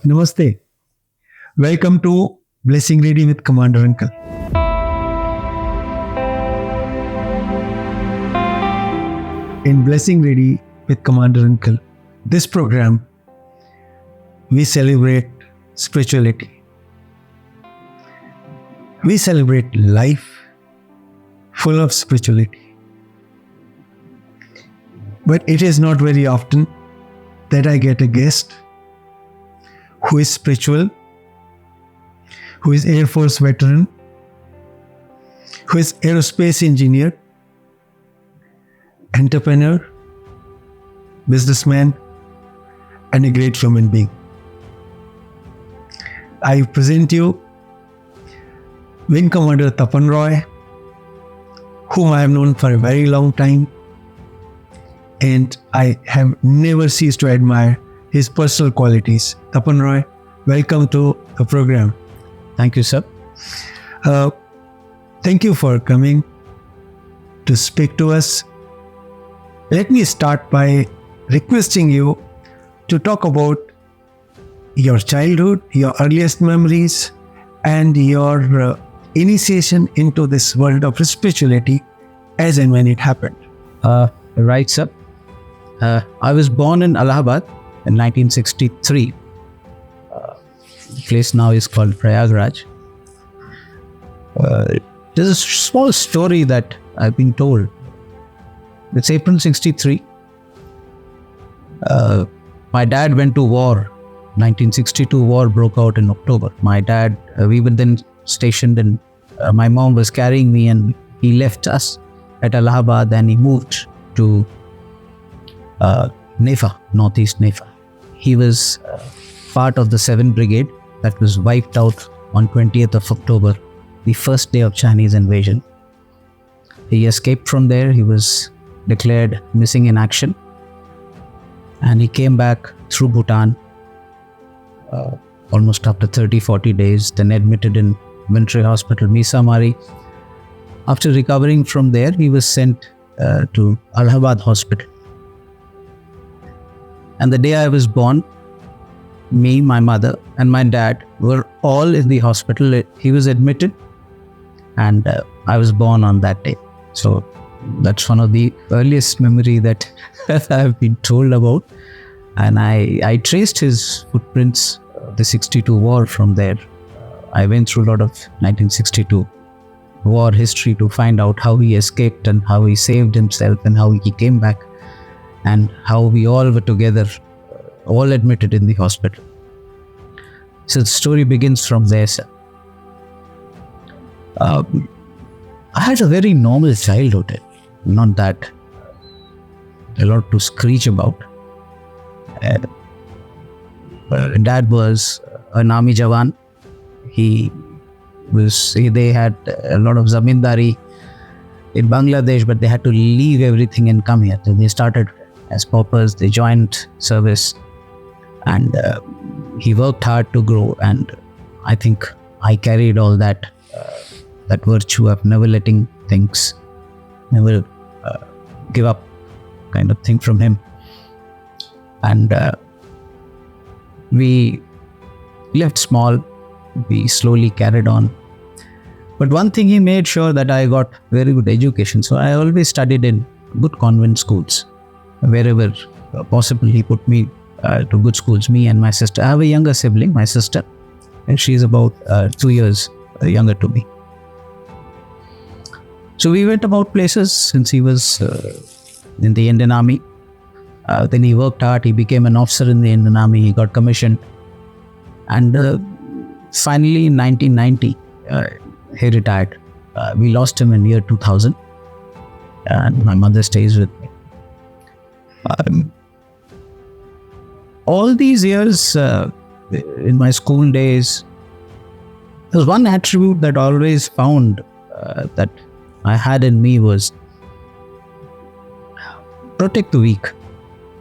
Namaste. Welcome to Blessing Ready with Commander Uncle. In Blessing Ready with Commander Uncle, this program, we celebrate spirituality. We celebrate life full of spirituality. But it is not very often that I get a guest who is spiritual, who is Air Force veteran, who is aerospace engineer, entrepreneur, businessman, and a great human being. I present you Wing Commander Tapan Roy, whom I have known for a very long time, and I have never ceased to admire his personal qualities. Tapan Roy, welcome to the program. Thank you, sir. Thank you for coming to speak to us. Let me start by requesting you to talk about your childhood, your earliest memories, and your initiation into this world of spirituality as and when it happened. Right, sir. I was born in Allahabad in 1963. The place now is called Prayagraj. There's a small story that I've been told. It's April 63. My dad went to war. 1962 war broke out in October. My dad, we were then stationed in, my mom was carrying me and he left us at Allahabad and he moved to Nefa, Northeast Nefa. He was part of the 7th Brigade that was wiped out on 20th of October, the first day of Chinese invasion. He escaped from there. He was declared missing in action. And he came back through Bhutan almost after 30-40 days, then admitted in military hospital, Misamari. After recovering from there, he was sent to Allahabad hospital. And the day I was born, me, my mother, and my dad were all in the hospital. He was admitted, and I was born on that day. So that's one of the earliest memory that I've been told about. And I traced his footprints, the 62 war from there. I went through a lot of 1962 war history to find out how he escaped and how he saved himself and how he came back and how we all were together, all admitted in the hospital. So the story begins from there, sir. I had a very normal childhood, not that a lot to screech about. Dad was an army jawan. They had a lot of zamindari in Bangladesh, but they had to leave everything and come here. So they started as paupers, they joined service, and he worked hard to grow. And I think I carried all that virtue of never letting things, never give up kind of thing from him. And we left small, we slowly carried on. But one thing, he made sure that I got very good education. So I always studied in good convent schools. Wherever possible, he put me to good schools, me and my sister. I have a younger sibling, my sister, and she's about 2 years younger to me. So we went about places since he was in the Indian Army. Then he worked hard, he became an officer in the Indian Army, he got commissioned. And finally in 1990, he retired. We lost him in year 2000. And my mother stays with me. All these years in my school days, there's one attribute that I always found that I had in me was protect the weak.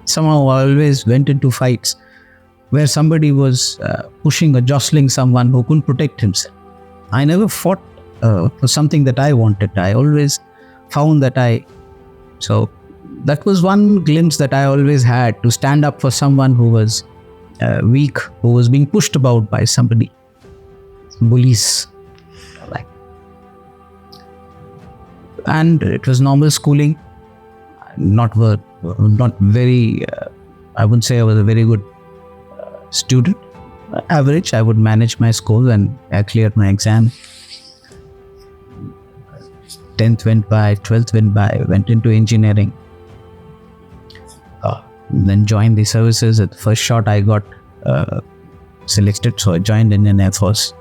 Somehow I always went into fights where somebody was pushing or jostling someone who couldn't protect himself. I never fought for something that I wanted. I always found that so that was one glimpse that I always had, to stand up for someone who was weak, who was being pushed about by somebody, bullies, like. And it was normal schooling, not very. I wouldn't say I was a very good student. Average. I would manage my school and I cleared my exam. 10th went by, 12th went by, went into engineering. Then joined the services. At the first shot, I got selected, so I joined Indian Air Force.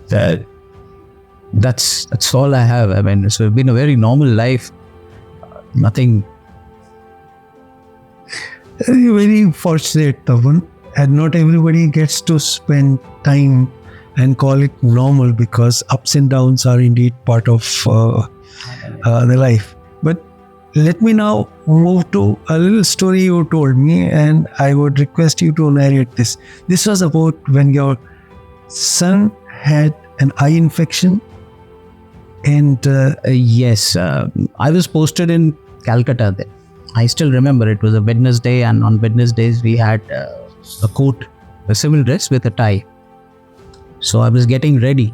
That's all I have. I mean, so it's been a very normal life. Nothing. Very fortunate, Tapan, and not everybody gets to spend time and call it normal, because ups and downs are indeed part of the life. But let me now move to a little story you told me, and I would request you to narrate this. This was about when your son had an eye infection, and Yes, I was posted in Calcutta then. I still remember it was a Wednesday, and on Wednesdays we had a coat, a civil dress with a tie. So I was getting ready.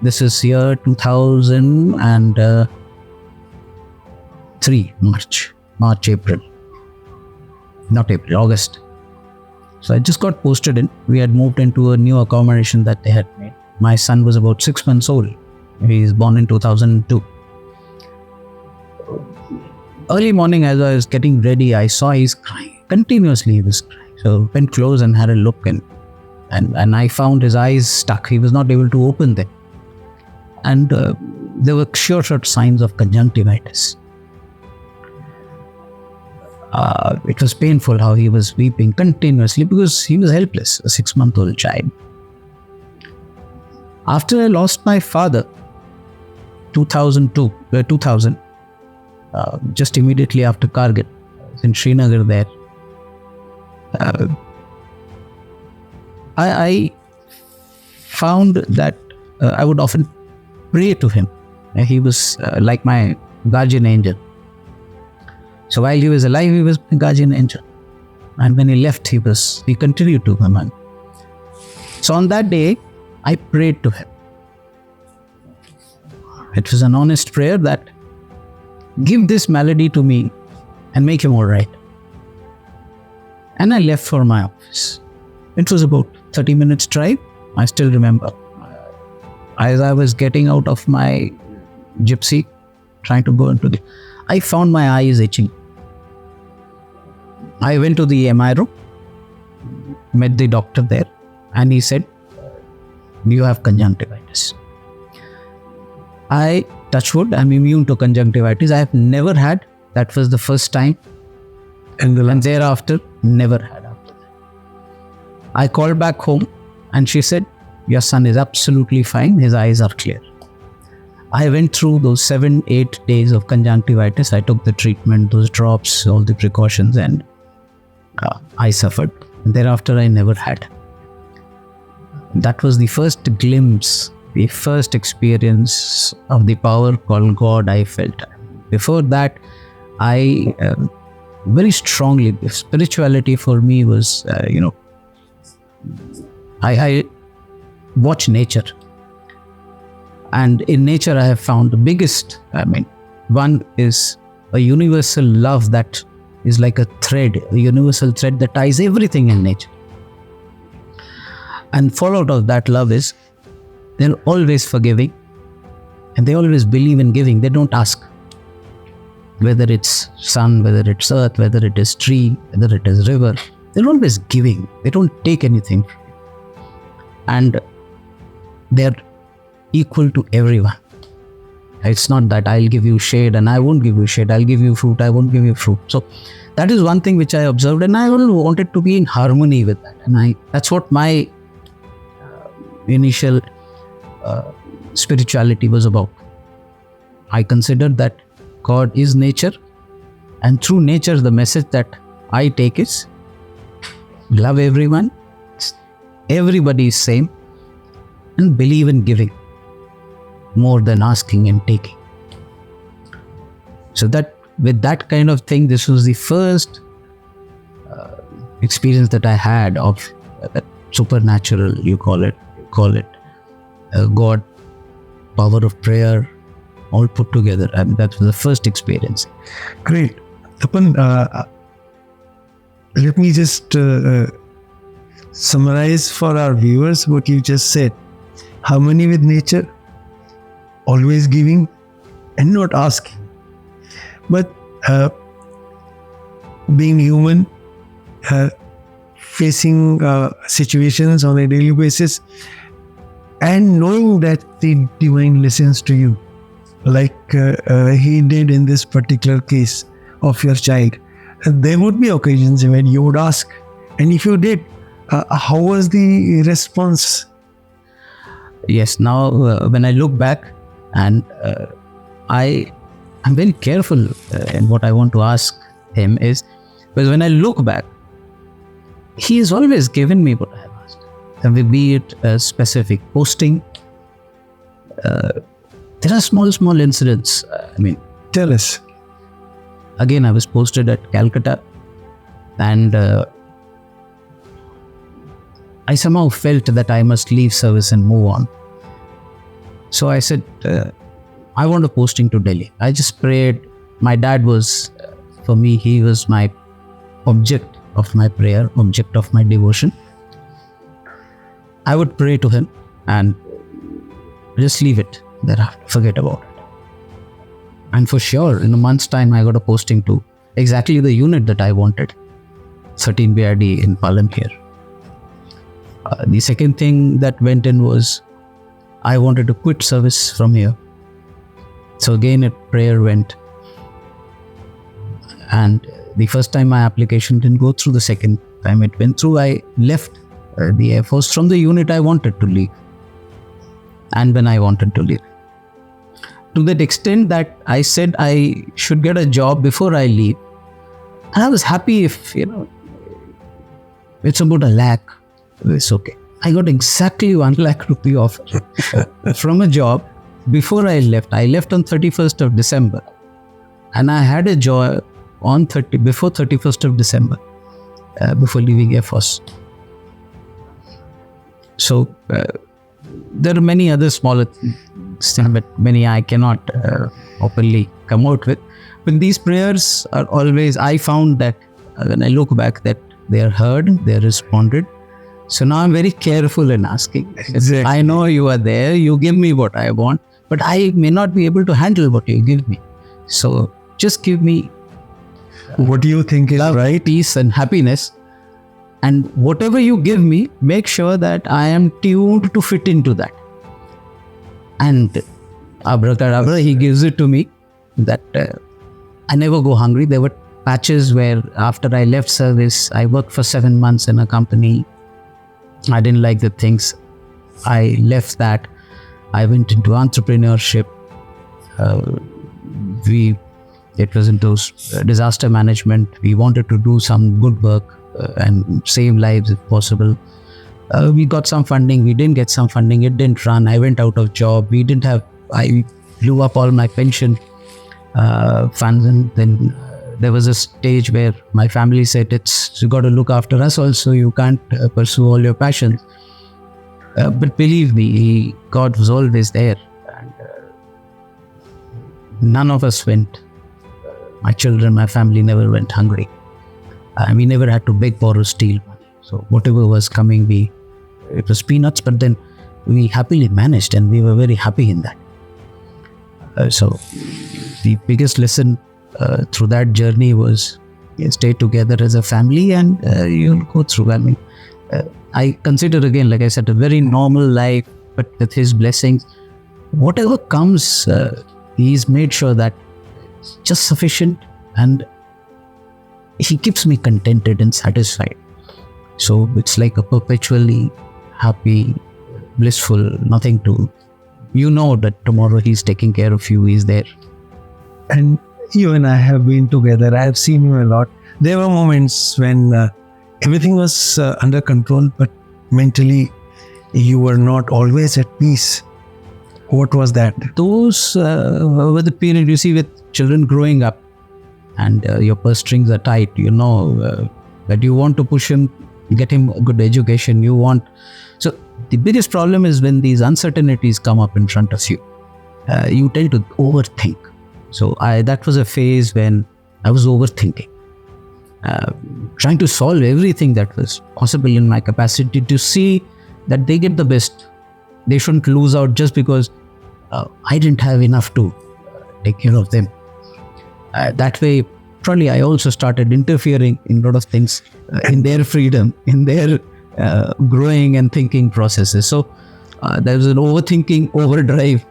This is year 2003, August. So I just got posted in. We had moved into a new accommodation that they had made. My son was about 6 months old. He is born in 2002. Early morning, as I was getting ready, I saw he's crying. Continuously he was crying. So went close and had a look, and I found his eyes stuck. He was not able to open them. And there were sure signs of conjunctivitis. It was painful how he was weeping continuously because he was helpless, a 6-month-old child. After I lost my father, 2000, just immediately after Kargil, I was in Srinagar there. I found that I would often pray to him. He was like my guardian angel. So while he was alive, he was my guardian angel. And when he left, he continued to remain. So on that day, I prayed to him. It was an honest prayer that give this malady to me and make him all right. And I left for my office. It was about 30 minutes drive. I still remember. As I was getting out of my gypsy, trying to go into I found my eyes itching. I went to the MI room, met the doctor there, and he said, you have conjunctivitis. I, touch wood, I'm immune to conjunctivitis. I have never had. That was the first time. And thereafter, never had after that. I called back home and she said, your son is absolutely fine. His eyes are clear. I went through those 7-8 days of conjunctivitis. I took the treatment, those drops, all the precautions, and I suffered. And thereafter, I never had. That was the first glimpse, the first experience of the power called God I felt. Before that, I very strongly, spirituality for me was, I watch nature. And in nature, I have found the biggest, one is a universal love that is like a thread, a universal thread that ties everything in nature. And fallout of that love is, they're always forgiving and they always believe in giving. They don't ask whether it's sun, whether it's earth, whether it is tree, whether it is river. They're always giving. They don't take anything from you. And they're equal to everyone. It's not that I'll give you shade and I won't give you shade. I'll give you fruit, I won't give you fruit. So that is one thing which I observed, and I wanted to be in harmony with that. And that's what my initial spirituality was about. I considered that God is nature, and through nature the message that I take is love everyone, everybody is same, and believe in giving more than asking and taking. So that with that kind of thing, this was the first experience that I had of that supernatural, you call it God, power of prayer, all put together. And that was the first experience. Great. Tapan, let me just summarize for our viewers what you just said. Harmony with nature, always giving and not asking. But being human, facing situations on a daily basis, and knowing that the divine listens to you, like he did in this particular case of your child. There would be occasions when you would ask, and if you did, how was the response? Yes, now when I look back, and I'm very careful in what I want to ask him is, because when I look back, he has always given me what I have asked. And be it a specific posting, there are small incidents. Tell us. Again, I was posted at Calcutta, and I somehow felt that I must leave service and move on. So I said, I want a posting to Delhi. I just prayed. My dad was, for me, he was my object of my prayer, object of my devotion. I would pray to him and just leave it thereafter, forget about it. And for sure, in a month's time, I got a posting to exactly the unit that I wanted, 13 BRD in Palam here. The second thing that went in was, I wanted to quit service from here. So again, a prayer went. And the first time my application didn't go through, the second time it went through, I left the Air Force from the unit I wanted to leave. And when I wanted to leave. To that extent that I said I should get a job before I leave. And I was happy if, it's about 1 lakh. It's okay. I got exactly 1 lakh rupee offer from a job before I left. I left on 31st of December. And I had a job on before 31st of December, before leaving Air Force. So, there are many other smaller things, but many I cannot openly come out with. But these prayers are always, I found that when I look back, that they are heard, they are responded. So now I'm very careful in asking. Exactly. I know you are there, you give me what I want, but I may not be able to handle what you give me. So just give me what do you think is love, right? peace and happiness. And whatever you give me, make sure that I am tuned to fit into that. And abracadabra, he gives it to me that I never go hungry. There were patches where after I left service, I worked for 7 months in a company. I didn't like the things. I left that. I went into entrepreneurship. It was into disaster management. We wanted to do some good work and save lives if possible. We got some funding. We didn't get some funding. It didn't run. I went out of job. I blew up all my pension funds, and then there was a stage where my family said, you got to look after us also. You can't pursue all your passions. But believe me, God was always there. And none of us went. My children, my family never went hungry. We never had to beg, borrow, steal money. So whatever was coming, it was peanuts, but then we happily managed, and we were very happy in that. So the biggest lesson through that journey was stay together as a family, and you'll go through. I consider, again, like I said, a very normal life, but with his blessings, whatever comes, he's made sure that it's just sufficient, and he keeps me contented and satisfied. So it's like a perpetually happy, blissful, nothing to, that tomorrow he's taking care of you, he's there. And you and I have been together. I have seen you a lot. There were moments when everything was under control, but mentally you were not always at peace. What was that? Those were the period, you see, with children growing up. and your purse strings are tight, that you want to push him, get him a good education, so the biggest problem is when these uncertainties come up in front of you, you tend to overthink. So that was a phase when I was overthinking, trying to solve everything that was possible in my capacity to see that they get the best. They shouldn't lose out just because I didn't have enough to take care of them. That way, probably I also started interfering in a lot of things, in their freedom, in their growing and thinking processes. So there was an overthinking overdrive.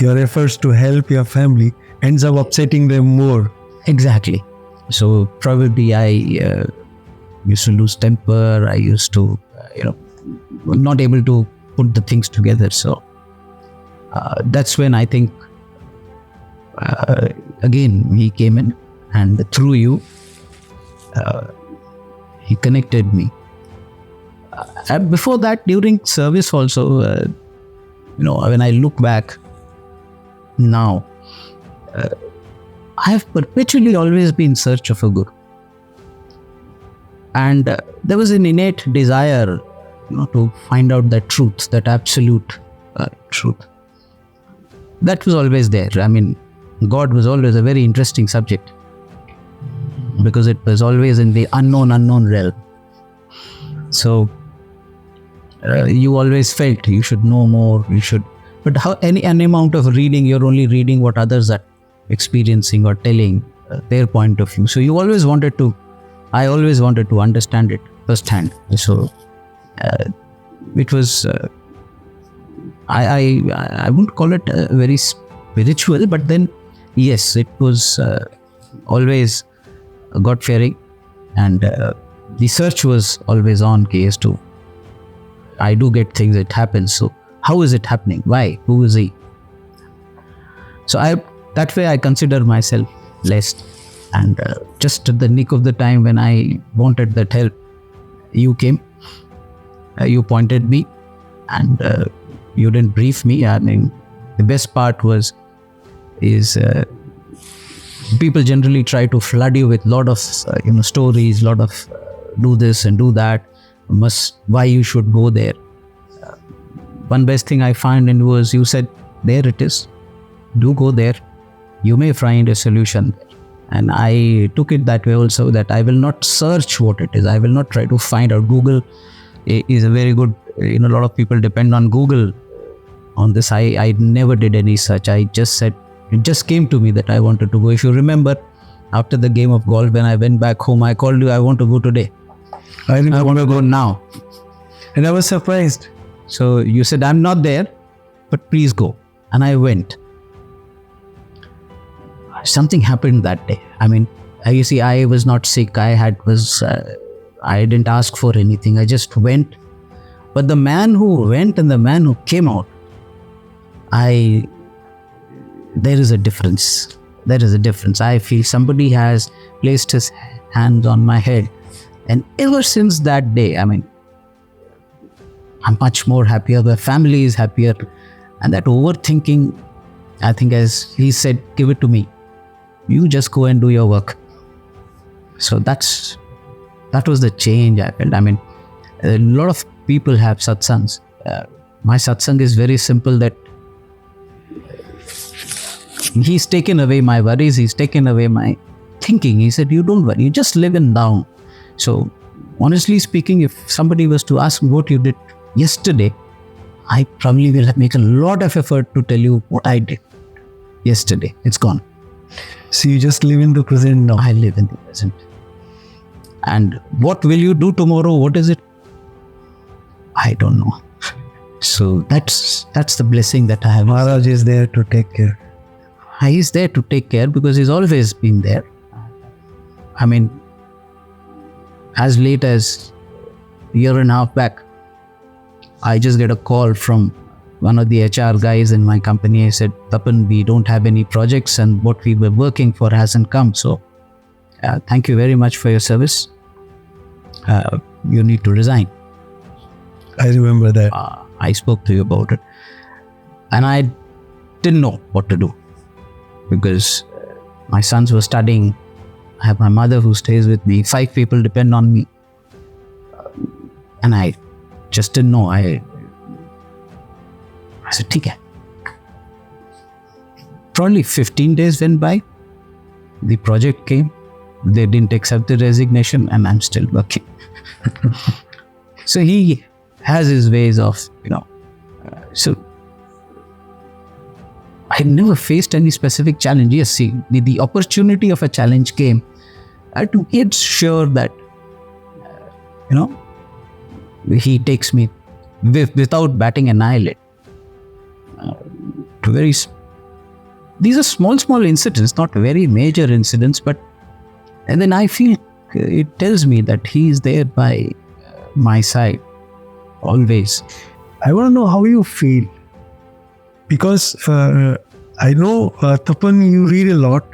Your efforts to help your family ends up upsetting them more. Exactly. So probably I used to lose temper. I used to, not able to put the things together. So that's when I think, again, he came in, and through you, he connected me. And before that, during service also, when I look back now, I have perpetually always been in search of a guru. And there was an innate desire, to find out that truth, that absolute truth. That was always there. I mean, God was always a very interesting subject because it was always in the unknown realm. So you always felt you should know more, but how any amount of reading, you're only reading what others are experiencing or telling their point of view. So I always wanted to understand it firsthand. So it was, I wouldn't call it very spiritual, but then yes, it was always God-fearing, and the search was always on KS2. I do get things, it happens. So how is it happening? Why? Who is he? So that way I consider myself blessed. And just at the nick of the time when I wanted that help, you came, you pointed me, and you didn't brief me. I mean, the best part is people generally try to flood you with lot of stories, lot of do this and do that, why you should go there. One best thing I find in was you said, there it is, do go there, you may find a solution there. And I took it that way also, that I will not search what it is, I will not try to find out. Google is a very good, a lot of people depend on Google on this. I never did any search. I just said, it just came to me that I wanted to go. If you remember, after the game of golf, when I went back home, I called you, I want to go today. I want to go now. And I was surprised. So you said, I'm not there, but please go. And I went. Something happened that day. I mean, you see, I was not sick. I didn't ask for anything. I just went. But the man who went and the man who came out, there is a difference. There is a difference. I feel somebody has placed his hands on my head. And ever since that day, I mean, I'm much more happier. The family is happier. And that overthinking, I think, as he said, give it to me. You just go and do your work. So that was the change I felt. I mean, a lot of people have satsangs. My satsang is very simple, that he's taken away my worries, he's taken away my thinking. He said, you don't worry, you just live in now. So honestly speaking, if somebody was to ask me what you did yesterday, I probably will make a lot of effort to tell you what I did yesterday. It's gone. So you just live in the present now. I live in the present. And what will you do tomorrow? What is it? I don't know. So that's the blessing that I have. Maharaj is there to take care. He's there to take care because he's always been there. I mean, as late as a year and a half back, I just get a call from one of the HR guys in my company. I said, Tapan, we don't have any projects and what we were working for hasn't come. So thank you very much for your service. You need to resign. I remember that. I spoke to you about it. And I didn't know what to do because my sons were studying I have my mother who stays with me. 5 people depend on me. And I just didn't know. I said, "ठीक है." Probably 15 days went by. The project came. They didn't accept the resignation, and I'm still working. So he has his ways of, so I never faced any specific challenge. Yes, see, the opportunity of a challenge came. I had to get sure that, he takes me without batting an eyelid. These are small incidents, not very major incidents, and then I feel it tells me that he is there by my side always. I want to know how you feel, because I know, Tapan, you read a lot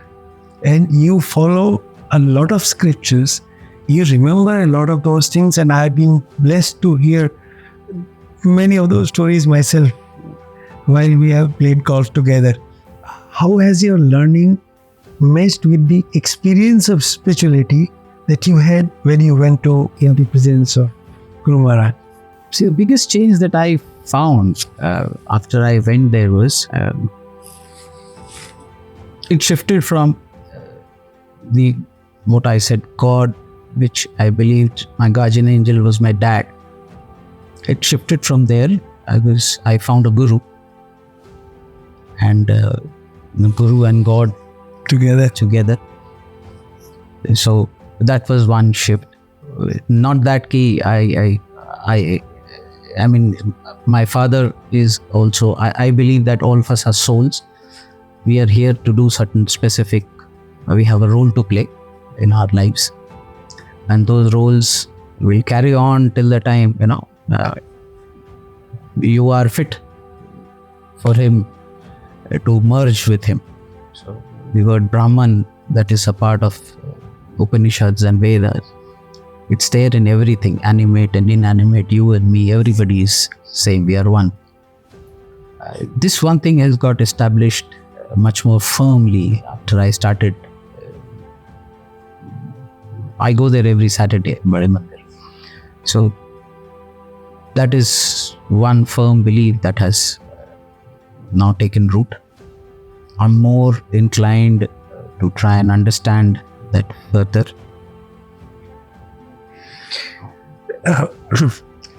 and you follow a lot of scriptures. You remember a lot of those things, and I've been blessed to hear many of those stories myself while we have played golf together. How has your learning meshed with the experience of spirituality that you had when you went to the presence of Guru Maharaj? See, the biggest change that I found after I went there was it shifted from what I said, God, which I believed my guardian angel was my dad. It shifted from there. I found a guru, and the guru and God together. So that was one shift. Not that key. I mean, my father is also, I believe that all of us are souls. We are here to do certain specific, we have a role to play in our lives. And those roles will carry on till the time, you are fit for him to merge with him. So the word Brahman, that is a part of Upanishads and Vedas. It's there in everything, animate and inanimate, you and me, everybody is same, we are one. This one thing has got established much more firmly after I started. I go there every Saturday, Bade Mandir. So that is one firm belief that has now taken root. I'm more inclined to try and understand that further.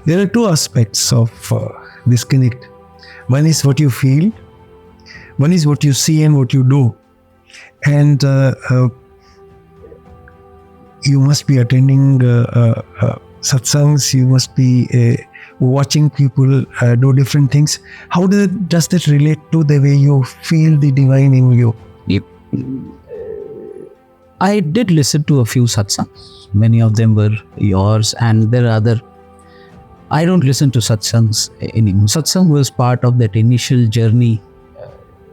There are two aspects of this connect. One is what you feel, one is what you see and what you do. And you must be attending satsangs, you must be watching people do different things. How does that relate to the way you feel the divine in you? Yep. I did listen to a few satsangs. Many of them were yours, and there are other. I don't listen to satsangs anymore. Satsang was part of that initial journey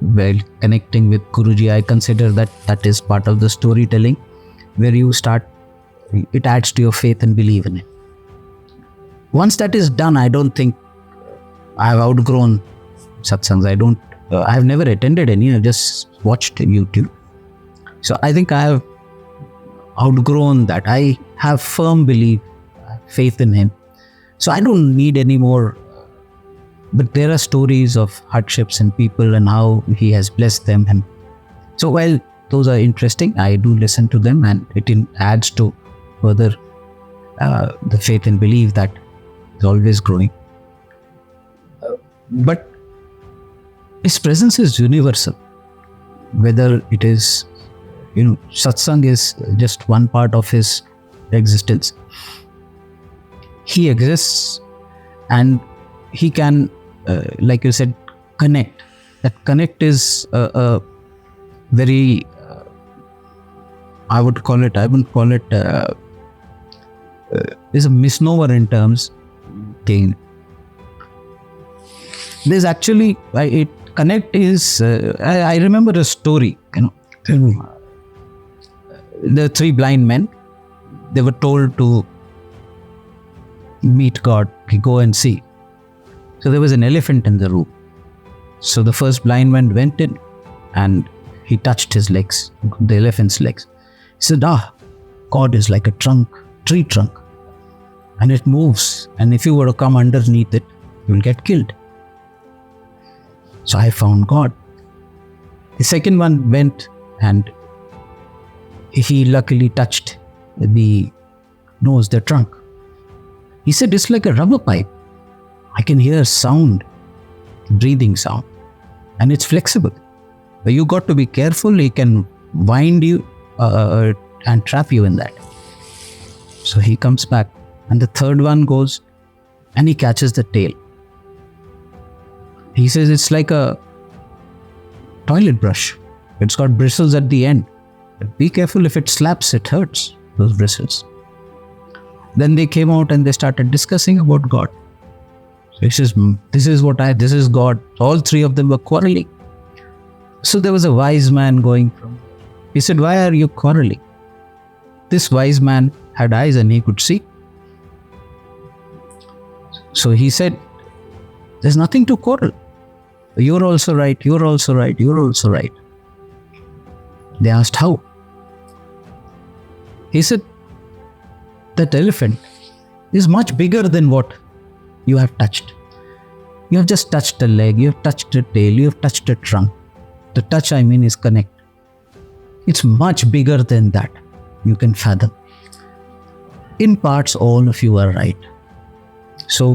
while connecting with Guruji. I consider that is part of the storytelling where you start, it adds to your faith and believe in it. Once that is done, I don't think I have outgrown satsangs. I have never attended any, I've just watched YouTube. So I think I have outgrown that. I have firm belief, faith in him. So I don't need any more. But there are stories of hardships and people and how he has blessed them. And so while those are interesting, I do listen to them, and it adds to further the faith and belief that is always growing. But his presence is universal. Whether it is, satsang is just one part of his existence. He exists, and he can, like you said, connect. That connect is a very, I wouldn't call it, is a misnomer in terms. There's actually, connect is, I remember a story, Tell me. The 3 blind men, they were told to meet God, go and see. So there was an elephant in the room. So the first blind man went in and he touched his legs, the elephant's legs. He said, God is like a tree trunk, and it moves. And if you were to come underneath it, you will get killed. So I found God. The second one went and he luckily touched the trunk. He said, it's like a rubber pipe. I can hear sound, breathing sound, and it's flexible. But you got to be careful. He can wind you and trap you in that. So he comes back, and the third one goes and he catches the tail. He says it's like a toilet brush. It's got bristles at the end. But be careful, if it slaps, it hurts, those bristles. Then they came out and they started discussing about God. So he says, this is God. All three of them were quarreling. So there was a wise man going from. He said, why are you quarreling? This wise man had eyes and he could see. So he said, there's nothing to quarrel. You're also right, you're also right, you're also right. They asked how. He said, that elephant is much bigger than what you have touched. You have just touched a leg, you have touched a tail, you have touched a trunk. The touch, I mean, is connect. It's much bigger than that you can fathom. In parts, all of you are right. So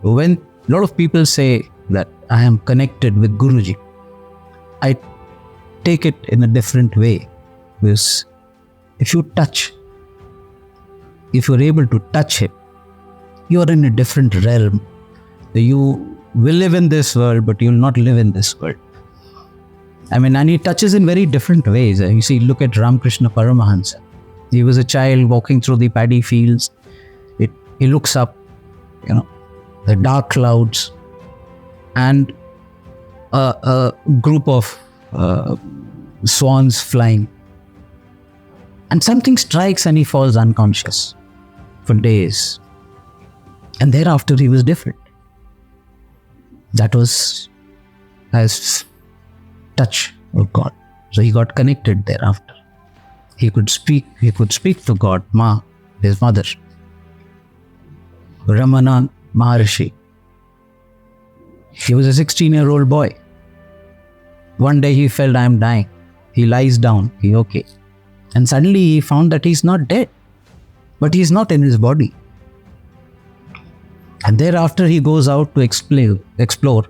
when a lot of people say that I am connected with Guruji, I take it in a different way. Because if you're able to touch him, you are in a different realm. You will live in this world, but you will not live in this world. And he touches in very different ways. You see, look at Ramakrishna Paramahansa. He was a child walking through the paddy fields. He looks up, the dark clouds, and a group of swans flying. And something strikes and he falls unconscious for days. And thereafter he was different. That was as touch of God. So he got connected thereafter. He could speak to God, Ma, his mother. Ramana Maharishi. He was a 16-year-old boy. One day he felt, I am dying. He lies down. Okay. And suddenly he found that he's not dead, but he's not in his body. And thereafter he goes out to explore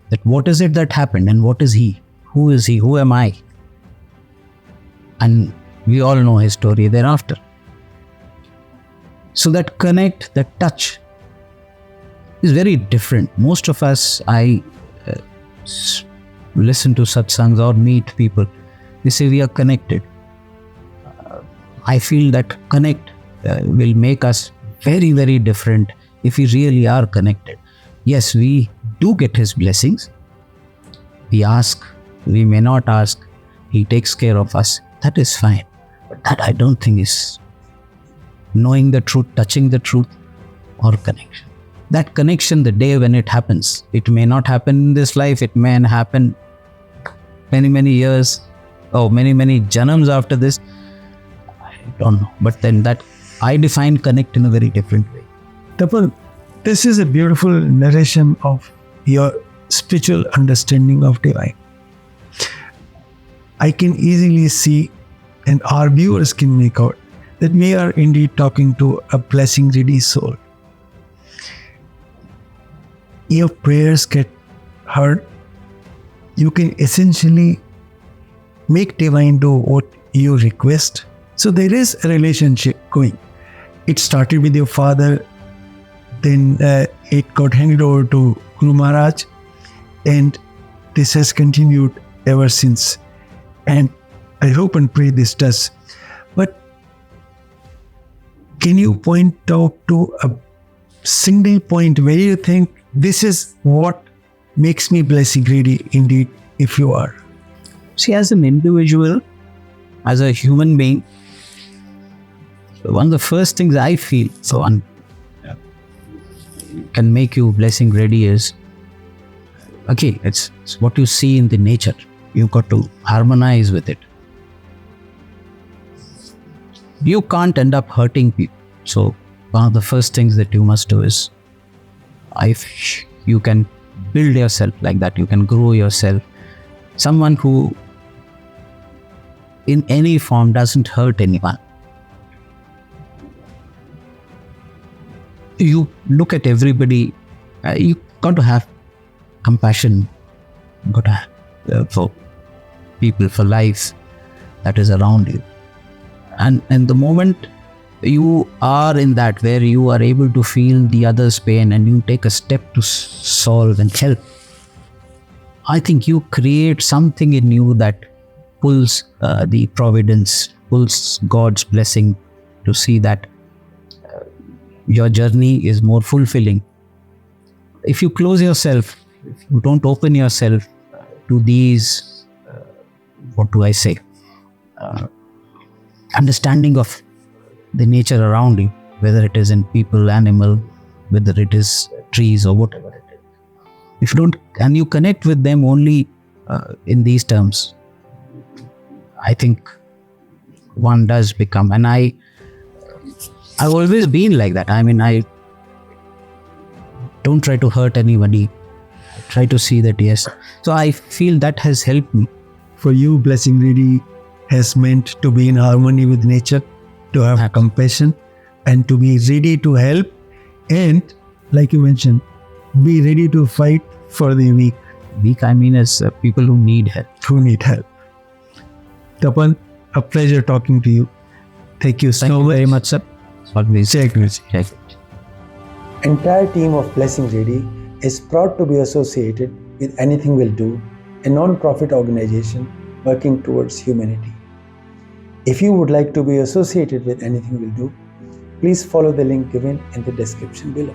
that what is it that happened and what is he? Who is he? Who am I? And we all know his story thereafter. So that connect, that touch is very different. Most of us, I listen to satsangs or meet people, they say we are connected. I feel that connect will make us very, very different if we really are connected. Yes, we do get his blessings. We ask, we may not ask. He takes care of us. That is fine. But that I don't think is knowing the truth, touching the truth, or connection. That connection, the day when it happens, it may not happen in this life. It may happen many, many years or many, many janams after this. I don't know. But then that I define connect in a very different way. Tapan, this is a beautiful narration of your spiritual understanding of divine. I can easily see, and our viewers can make out, that we are indeed talking to a blessing-ready soul. Your prayers get heard. You can essentially make divine do what you request. So there is a relationship going. It started with your father, then it got handed over to Guru Maharaj, and this has continued ever since. And I hope and pray this does. But can you point out to a single point where you think this is what makes me blessing greedy indeed, if you are? See, as an individual, as a human being, one of the first things I feel can make you blessing ready is, okay, it's what you see in the nature. You've got to harmonize with it. you can't end up hurting people. So one of the first things that you must do is, if you can build yourself like that, you can grow yourself, someone who in any form doesn't hurt anyone. You look at everybody, you got to have compassion, you got to have for people, for life that is around you. And the moment you are in that, where you are able to feel the other's pain and you take a step to solve and help, I think you create something in you that pulls the providence, pulls God's blessing to see that your journey is more fulfilling. If you close yourself, if you don't open yourself to these, understanding of the nature around you, whether it is in people, animal, whether it is trees or whatever it is. If you don't, and you connect with them only in these terms, I think one does become, and I've always been like that. I mean, I don't try to hurt anybody. I try to see that, yes. So I feel that has helped me. For you, blessing really has meant to be in harmony with nature, to have compassion, and to be ready to help, and like you mentioned, be ready to fight for the weak. Weak, I mean, as people who need help. Tapan, a pleasure talking to you. Thank you so much. Thank you very much, sir. Always. Check. Entire team of Blessing Ready is proud to be associated with Anything Will Do, a non-profit organization working towards humanity. If you would like to be associated with Anything Will Do, please follow the link given in the description below.